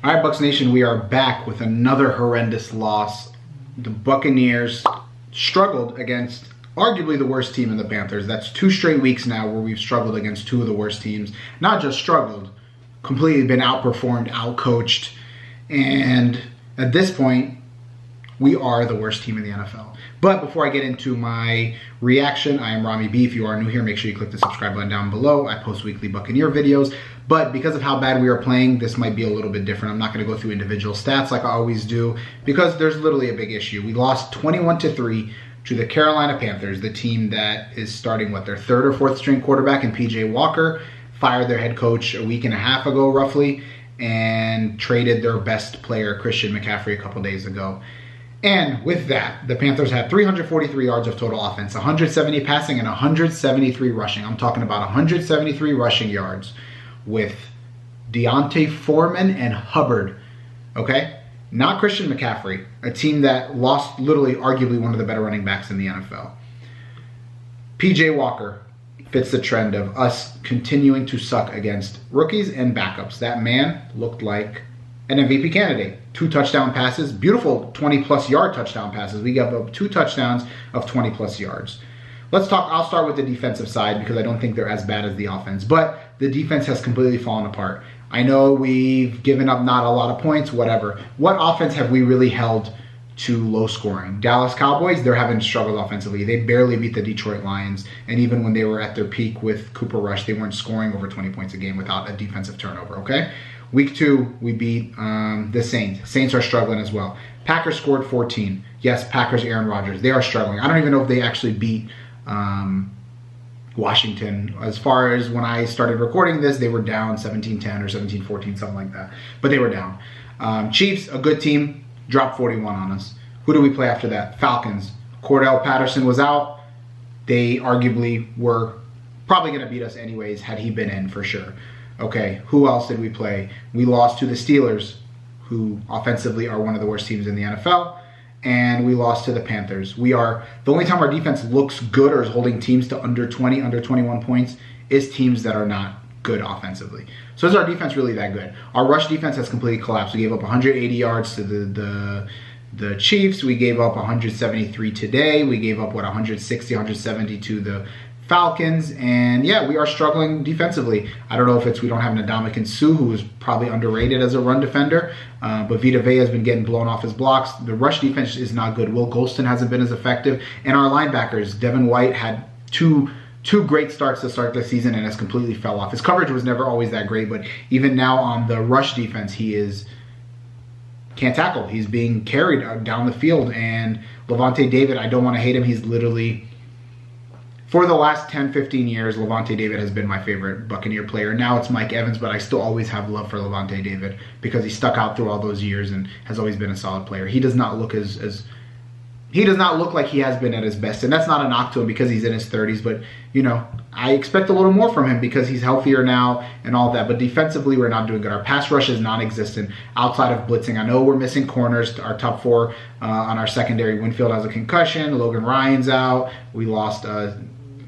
All right, Bucs Nation, we are back with another horrendous loss. The Buccaneers struggled against arguably the worst team in the Panthers. That's 2 straight weeks now where we've struggled against 2 of the worst teams. Not just struggled, completely been outperformed, outcoached, and at this point, we are the worst team in the NFL. But before I get into my reaction, I am Rami B. If you are new here, make sure you click the subscribe button down below. I post weekly Buccaneer videos. But because of how bad we are playing, this might be a little bit different. I'm not going to go through individual stats like I always do because there's literally a big issue. We lost 21-3 to the Carolina Panthers, the team that is starting, their 3rd or 4th string quarterback in P.J. Walker, fired their head coach a week and a half ago roughly, and traded their best player, Christian McCaffrey, a couple days ago. And with that, the Panthers had 343 yards of total offense, 170 passing and 173 rushing. I'm talking about 173 rushing yards with Deontay Foreman and Hubbard, okay? Not Christian McCaffrey, a team that lost literally arguably one of the better running backs in the NFL. P.J. Walker fits the trend of us continuing to suck against rookies and backups. That man looked like an MVP candidate. 2 touchdown passes, beautiful 20-plus yard touchdown passes. We gave up 2 touchdowns of 20-plus yards. Let's talk, I'll start with the defensive side because I don't think they're as bad as the offense, but the defense has completely fallen apart. I know we've given up not a lot of points, whatever. What offense have we really held to low scoring? Dallas Cowboys, they're having struggled offensively. They barely beat the Detroit Lions, and even when they were at their peak with Cooper Rush, they weren't scoring over 20 points a game without a defensive turnover, okay? Week 2, we beat the Saints. Saints are struggling as well. Packers scored 14. Yes, Packers, Aaron Rodgers. They are struggling. I don't even know if they actually beat Washington. As far as when I started recording this, they were down 17-10 or 17-14, something like that. But they were down. Chiefs, a good team, dropped 41 on us. Who do we play after that? Falcons. Cordell Patterson was out. They arguably were probably going to beat us anyways had he been in for sure. Okay, who else did we play? We lost to the Steelers, who offensively are one of the worst teams in the NFL, and we lost to the Panthers. The only time our defense looks good or is holding teams to under 20, under 21 points is teams that are not good offensively. So is our defense really that good? Our rush defense has completely collapsed. We gave up 180 yards to the Chiefs. We gave up 173 today. We gave up, 160, 170 to the Falcons, and yeah, we are struggling defensively. I don't know if it's we don't have an Ndamukong Suh, who is probably underrated as a run defender, but Vita Vea has been getting blown off his blocks. The rush defense is not good. Will Golston hasn't been as effective, and our linebackers, Devin White had two great starts to start the season and has completely fell off. His coverage was never always that great, but even now on the rush defense, can't tackle. He's being carried down the field, and Lavonte David, I don't want to hate him. He's literally, for the last 10, 15 years, Lavonte David has been my favorite Buccaneer player. Now it's Mike Evans, but I still always have love for Lavonte David because he stuck out through all those years and has always been a solid player. He does not look he does not look like he has been at his best, and that's not a knock to him because he's in his 30s, but I expect a little more from him because he's healthier now and all that. But defensively, we're not doing good. Our pass rush is non-existent outside of blitzing. I know we're missing corners. Our top 4 on our secondary. Winfield has a concussion. Logan Ryan's out. We lost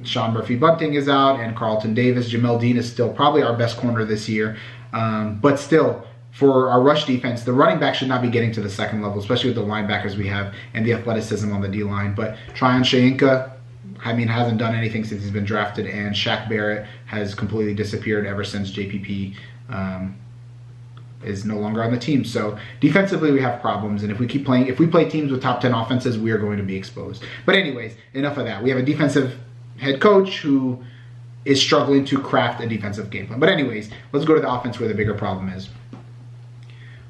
Sean Murphy-Bunting is out, and Carlton Davis. Jamel Dean is still probably our best corner this year. But still, for our rush defense, the running back should not be getting to the second level, especially with the linebackers we have and the athleticism on the D-line. But Tryon Shoyinka, hasn't done anything since he's been drafted, and Shaq Barrett has completely disappeared ever since JPP is no longer on the team. So defensively, we have problems, and if we play teams with top 10 offenses, we are going to be exposed. But anyways, enough of that. We have a defensive head coach who is struggling to craft a defensive game plan. But anyways, let's go to the offense where the bigger problem is.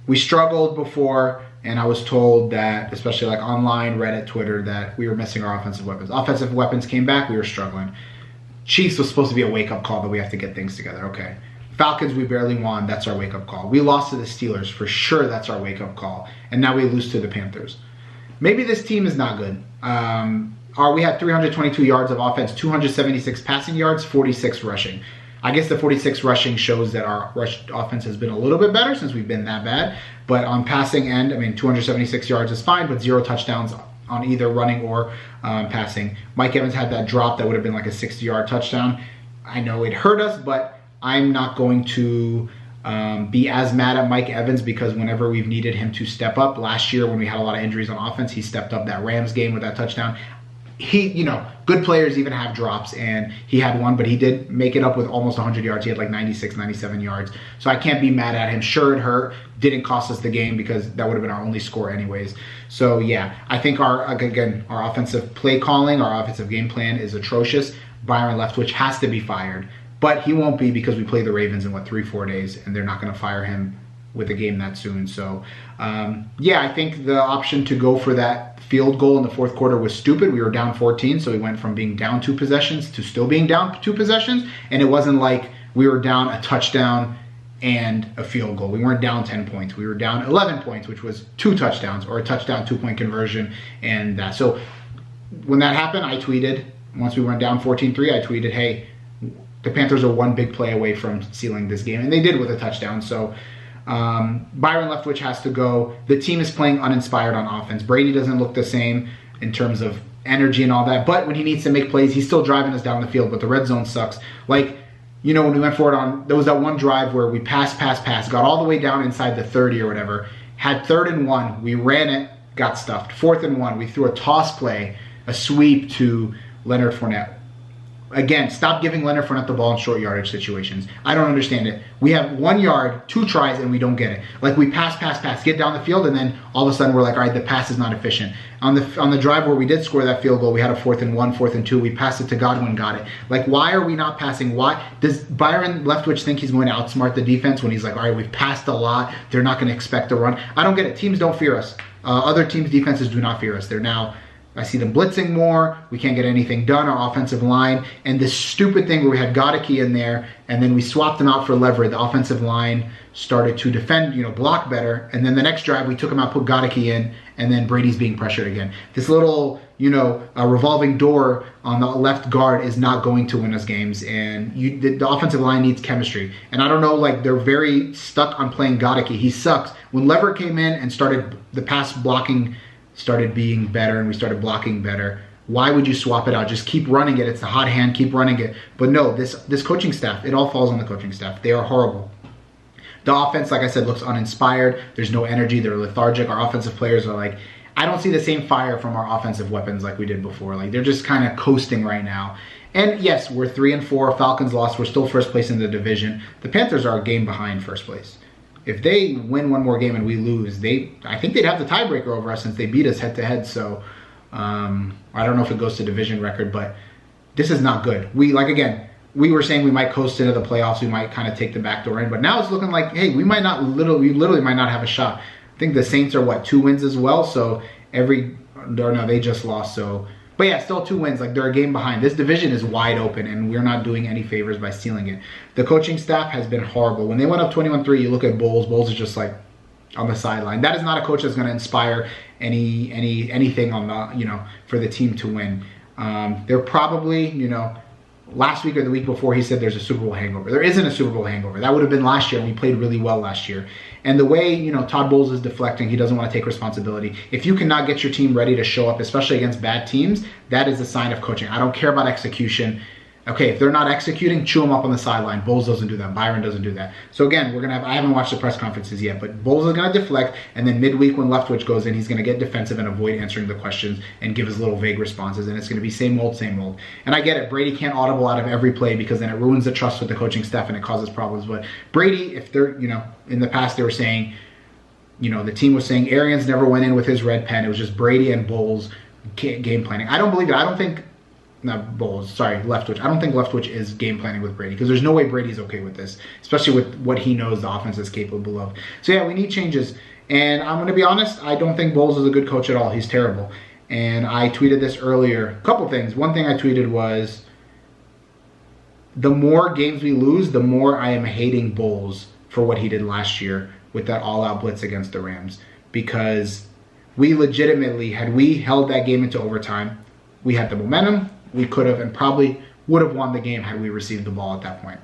We struggled before, and I was told that, especially like online, Reddit, Twitter, that we were missing our offensive weapons. Offensive weapons came back, we were struggling. Chiefs was supposed to be a wake-up call that we have to get things together. Okay. Falcons, we barely won. That's our wake-up call. We lost to the Steelers. For sure, that's our wake-up call. And now we lose to the Panthers. Maybe this team is not good. We had 322 yards of offense, 276 passing yards, 46 rushing. I guess the 46 rushing shows that our rush offense has been a little bit better since we've been that bad. But on passing end, 276 yards is fine, but 0 touchdowns on either running or passing. Mike Evans had that drop that would have been like a 60-yard touchdown. I know it hurt us, but I'm not going to be as mad at Mike Evans, because whenever we've needed him to step up, last year when we had a lot of injuries on offense, he stepped up. That Rams game with that touchdown. Good players even have drops, and he had one, but he did make it up with almost 100 yards. He had like 96, 97 yards. So I can't be mad at him. Sure, it hurt. Didn't cost us the game because that would have been our only score anyways. So yeah, I think our offensive play calling, our offensive game plan is atrocious. Byron Leftwich has to be fired, but he won't be, because we play the Ravens in 3-4 days, and they're not going to fire him with a game that soon. So yeah, I think the option to go for that field goal in the fourth quarter was stupid. We were down 14, so we went from being down 2 possessions to still being down 2 possessions, and it wasn't like we were down a touchdown and a field goal. We weren't down 10 points. We were down 11 points, which was 2 touchdowns, or a touchdown 2-point conversion, and that. So when that happened, I tweeted, once we went down 14-3, I tweeted, hey, the Panthers are 1 big play away from sealing this game, and they did with a touchdown. So Byron Leftwich has to go. The team is playing uninspired on offense. Brady doesn't look the same in terms of energy and all that, but when he needs to make plays, he's still driving us down the field, but the red zone sucks. Like, when we went for it there was that one drive where we passed, got all the way down inside the 30 or whatever, had 3rd and 1, we ran it, got stuffed. 4th and 1, we threw a toss play, a sweep to Leonard Fournette. Again, stop giving Leonard Fournette the ball in short yardage situations. I don't understand it. We have 1 yard, 2 tries, and we don't get it. Like, we pass, get down the field, and then all of a sudden we're like, all right, the pass is not efficient. On the drive where we did score that field goal, we had a 4th and 1, 4th and 2. We passed it to Godwin, got it. Like, why are we not passing? Why does Byron Leftwich think he's going to outsmart the defense when he's like, all right, we've passed a lot. They're not going to expect a run. I don't get it. Teams don't fear us. Other teams' defenses do not fear us. They're now... I see them blitzing more. We can't get anything done. Our offensive line, and this stupid thing where we had Godicke in there, and then we swapped him out for Leverett. The offensive line started to defend, block better. And then the next drive, we took him out, put Godicke in, and then Brady's being pressured again. This little, a revolving door on the left guard is not going to win us games. And the offensive line needs chemistry. And I don't know, they're very stuck on playing Godicke. He sucks. When Leverett came in and started the pass blocking, started being better, and we started blocking better, why would you swap it out? Just keep running it. It's the hot hand. Keep running it. But no, this coaching staff, it all falls on the coaching staff. They are horrible. The offense, like I said, looks uninspired. There's no energy. They're lethargic. Our offensive players are like, I don't see the same fire from our offensive weapons like we did before. Like, they're just kind of coasting right now. And yes, we're 3-4. Falcons lost. We're still first place in the division. The Panthers are a game behind first place. If they win 1 more game and we lose, I think they'd have the tiebreaker over us since they beat us head-to-head. So I don't know if it goes to division record, but this is not good. We were saying we might coast into the playoffs. We might kind of take the back door in, but now it's looking like, hey, we literally might not have a shot. I think the Saints are 2 wins as well. So they just lost. So, but yeah, still 2 wins. Like, they're a game behind. This division is wide open, and we're not doing any favors by stealing it. The coaching staff has been horrible. When they went up 21-3, you look at Bowles. Bowles is just like on the sideline. That is not a coach that's going to inspire anything on the for the team to win. They're probably last week or the week before he said there's a Super Bowl hangover. There isn't a Super Bowl hangover. That would have been last year, and we played really well last year. And the way, Todd Bowles is deflecting, he doesn't want to take responsibility. If you cannot get your team ready to show up, especially against bad teams, that is a sign of coaching. I don't care about execution. Okay, if they're not executing, chew them up on the sideline. Bowles doesn't do that. Byron doesn't do that. So again, I haven't watched the press conferences yet, but Bowles is going to deflect, and then midweek when Leftwich goes in, he's going to get defensive and avoid answering the questions and give his little vague responses, and it's going to be same old, same old. And I get it. Brady can't audible out of every play because then it ruins the trust with the coaching staff and it causes problems. But Brady, if they're, in the past they were saying, the team was saying Arians never went in with his red pen. It was just Brady and Bowles game planning. I don't believe it. I don't think Leftwich. I don't think Leftwich is game planning with Brady because there's no way Brady's okay with this, especially with what he knows the offense is capable of. So yeah, we need changes. And I'm going to be honest, I don't think Bowles is a good coach at all. He's terrible. And I tweeted this earlier. A couple things. One thing I tweeted was, the more games we lose, the more I am hating Bowles for what he did last year with that all-out blitz against the Rams. Because we legitimately, had we held that game into overtime, we had the momentum. We could have and probably would have won the game had we received the ball at that point.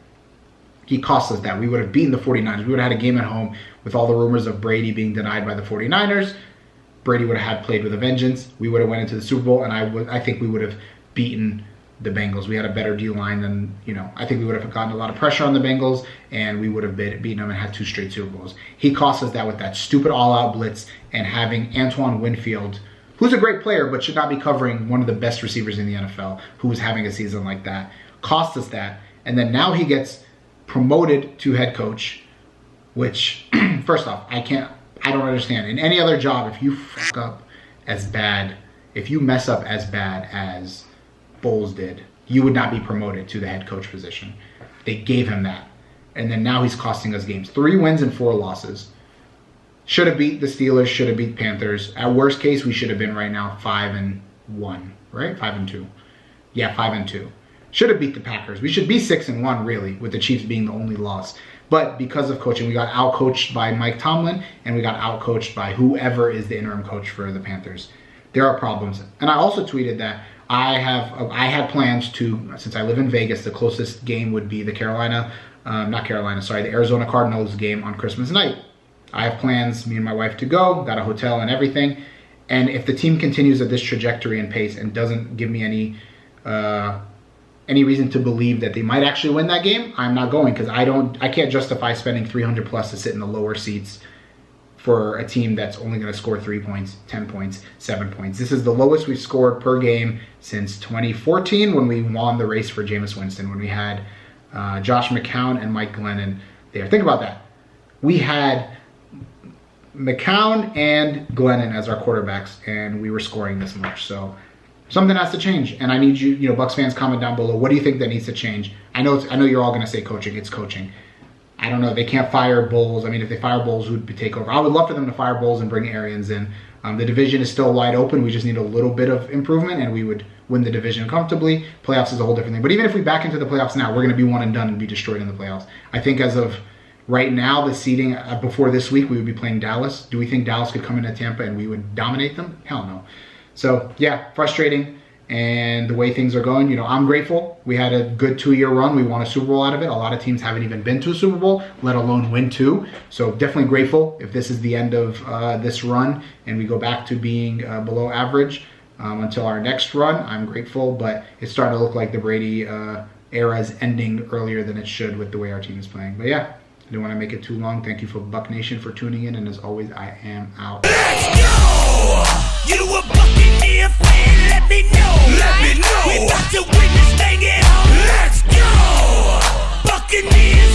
He cost us that. We would have beaten the 49ers. We would have had a game at home with all the rumors of Brady being denied by the 49ers. Brady would have had played with a vengeance. We would have went into the Super Bowl, and I think we would have beaten the Bengals. We had a better D-line than, I think we would have gotten a lot of pressure on the Bengals, and we would have beaten them and had 2 straight Super Bowls. He cost us that with that stupid all-out blitz and having Antoine Winfield, who's a great player but should not be covering one of the best receivers in the NFL, who was having a season like that. Cost us that. And then now he gets promoted to head coach, which, first off, I don't understand. In any other job, if you fuck up as bad, if you mess up as bad as Bowles did, you would not be promoted to the head coach position. They gave him that. And then now he's costing us games. 3 wins and 4 losses. Should have beat the Steelers, should have beat Panthers. At worst case, we should have been right now 5-1, right? 5-2. Yeah, 5-2. Should have beat the Packers. We should be 6-1, really, with the Chiefs being the only loss. But because of coaching, we got outcoached by Mike Tomlin, and we got outcoached by whoever is the interim coach for the Panthers. There are problems. And I also tweeted that I had plans to, since I live in Vegas, the closest game would be the the Arizona Cardinals game on Christmas night. I have plans, me and my wife, to go, got a hotel and everything. And if the team continues at this trajectory and pace and doesn't give me any reason to believe that they might actually win that game, I'm not going, because I can't justify spending $300 plus to sit in the lower seats for a team that's only going to score 3 points, 10 points, 7 points. This is the lowest we've scored per game since 2014 when we won the race for Jameis Winston, when we had Josh McCown and Mike Glennon there. Think about that. We had McCown and Glennon as our quarterbacks, and we were scoring this much. So something has to change, and I need you, Bucs fans, comment down below. What do you think that needs to change? I know you're all going to say coaching. It's coaching. I don't know. They can't fire Bowles. I mean, if they fire Bowles, who would take over? I would love for them to fire Bowles and bring Arians in. The division is still wide open. We just need a little bit of improvement, and we would win the division comfortably. Playoffs is a whole different thing. But even if we back into the playoffs now, we're going to be one and done and be destroyed in the playoffs. I think as of right now, the seeding before this week, we would be playing Dallas. Do we think Dallas could come into Tampa and we would dominate them? Hell no. So, yeah, frustrating. And the way things are going, I'm grateful. We had a good 2-year run. We won a Super Bowl out of it. A lot of teams haven't even been to a Super Bowl, let alone win 2. So definitely grateful if this is the end of this run and we go back to being below average until our next run. I'm grateful, but it's starting to look like the Brady era is ending earlier than it should with the way our team is playing. But yeah, I didn't want to make it too long. Thank you for Buck Nation for tuning in. And as always, I am out. Let's go! You a Buccaneer fan? Let me know. Let me know. We about to win this thing at home. Let's go! Buccaneers.